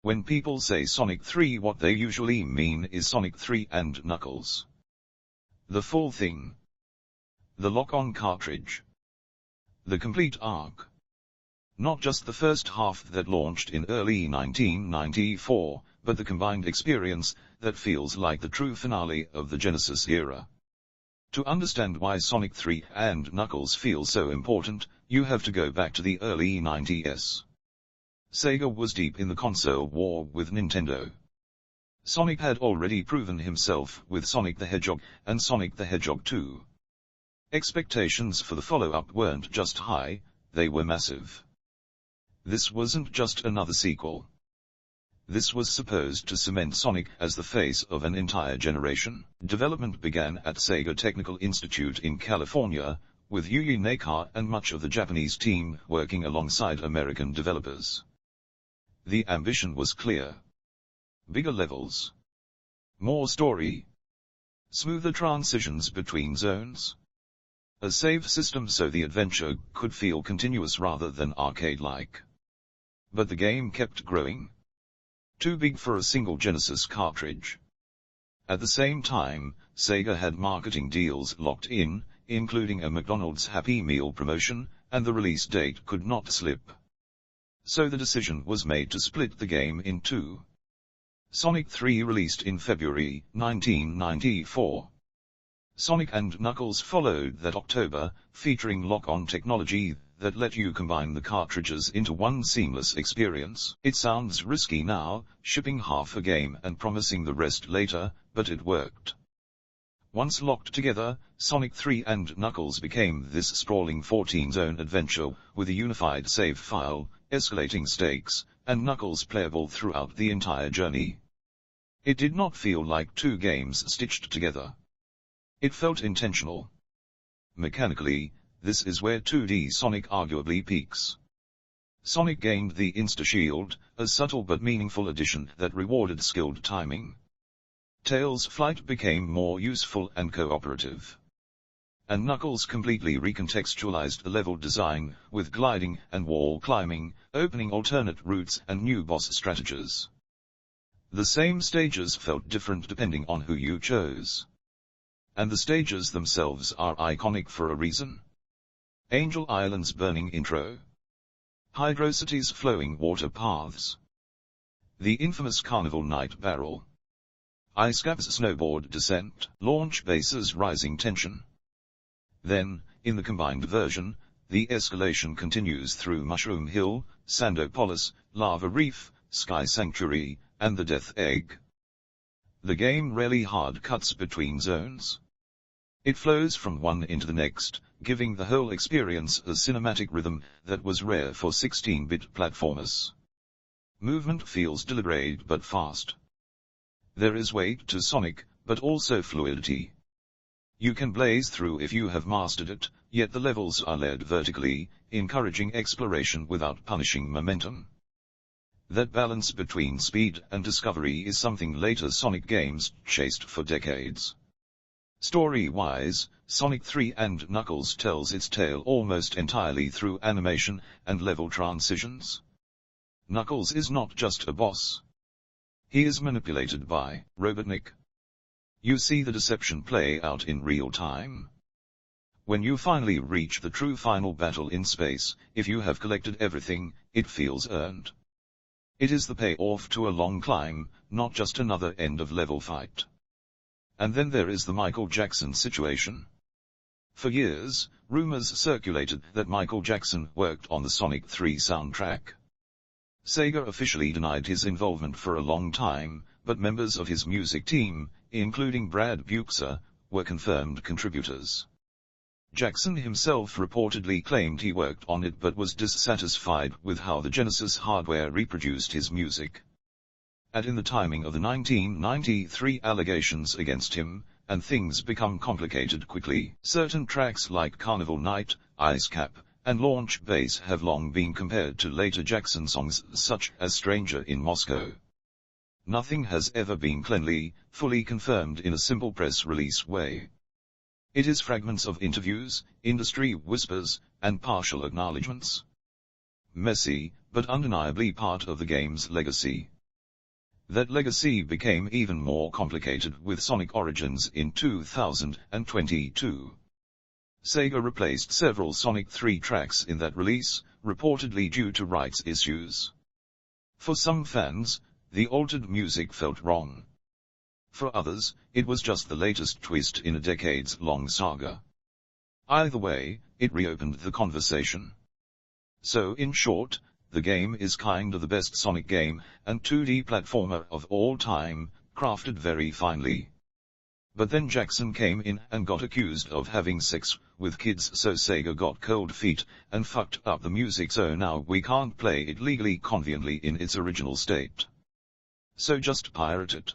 When people say Sonic 3, what they usually mean is Sonic 3 and Knuckles. The full thing. The lock-on cartridge. The complete arc. Not just the first half that launched in early 1994, but the combined experience that feels like the true finale of the Genesis era. To understand why Sonic 3 and Knuckles feel so important, you have to go back to the early 90s. Sega was deep in the console war with Nintendo. Sonic had already proven himself with Sonic the Hedgehog and Sonic the Hedgehog 2. Expectations for the follow-up weren't just high, they were massive. This wasn't just another sequel. This was supposed to cement Sonic as the face of an entire generation. Development began at Sega Technical Institute in California, with Yuji Naka and much of the Japanese team working alongside American developers. The ambition was clear. Bigger levels. More story. Smoother transitions between zones. A save system so the adventure could feel continuous rather than arcade-like. But the game kept growing. Too big for a single Genesis cartridge. At the same time, Sega had marketing deals locked in, including a McDonald's Happy Meal promotion, and the release date could not slip. So the decision was made to split the game in two. Sonic 3 released in February 1994. Sonic and Knuckles followed that October, featuring lock-on technology that let you combine the cartridges into one seamless experience. It sounds risky now, shipping half a game and promising the rest later, but it worked. Once locked together, Sonic 3 and Knuckles became this sprawling 14-zone adventure with a unified save file, escalating stakes, and Knuckles playable throughout the entire journey. It did not feel like two games stitched together. It felt intentional. Mechanically, this is where 2D Sonic arguably peaks. Sonic gained the Insta-Shield, a subtle but meaningful addition that rewarded skilled timing. Tails' flight became more useful and cooperative. And Knuckles completely recontextualized the level design, with gliding and wall climbing, opening alternate routes and new boss strategies. The same stages felt different depending on who you chose. And the stages themselves are iconic for a reason. Angel Island's burning intro. Hydro City's flowing water paths. The infamous Carnival Night Barrel. Ice Cap's snowboard descent. Launch Base's rising tension. Then, in the combined version, the escalation continues through Mushroom Hill, Sandopolis, Lava Reef, Sky Sanctuary, and the Death Egg. The game rarely hard cuts between zones. It flows from one into the next, giving the whole experience a cinematic rhythm that was rare for 16-bit platformers. Movement feels deliberate but fast. There is weight to Sonic, but also fluidity. You can blaze through if you have mastered it, yet the levels are layered vertically, encouraging exploration without punishing momentum. That balance between speed and discovery is something later Sonic games chased for decades. Story-wise, Sonic 3 and Knuckles tells its tale almost entirely through animation and level transitions. Knuckles is not just a boss. He is manipulated by Robotnik. You see the deception play out in real time. When you finally reach the true final battle in space, if you have collected everything, it feels earned. It is the payoff to a long climb, not just another end-of-level fight. And then there is the Michael Jackson situation. For years, rumors circulated that Michael Jackson worked on the Sonic 3 soundtrack. Sega officially denied his involvement for a long time, but members of his music team, including Brad Buxer, were confirmed contributors. Jackson himself reportedly claimed he worked on it but was dissatisfied with how the Genesis hardware reproduced his music. Add in the timing of the 1993 allegations against him, and things become complicated quickly. Certain tracks like Carnival Night, Ice Cap, and Launch Base have long been compared to later Jackson songs such as Stranger in Moscow. Nothing has ever been cleanly, fully confirmed in a simple press release way. It is fragments of interviews, industry whispers, and partial acknowledgements. Messy, but undeniably part of the game's legacy. That legacy became even more complicated with Sonic Origins in 2022. Sega replaced several Sonic 3 tracks in that release, reportedly due to rights issues. For some fans, the altered music felt wrong. For others, it was just the latest twist in a decades-long saga. Either way, it reopened the conversation. So in short, the game is kinda the best Sonic game, and 2D platformer of all time, crafted very finely. But then Jackson came in and got accused of having sex with kids, so Sega got cold feet and fucked up the music, so now we can't play it legally conveniently in its original state. So just pirate it.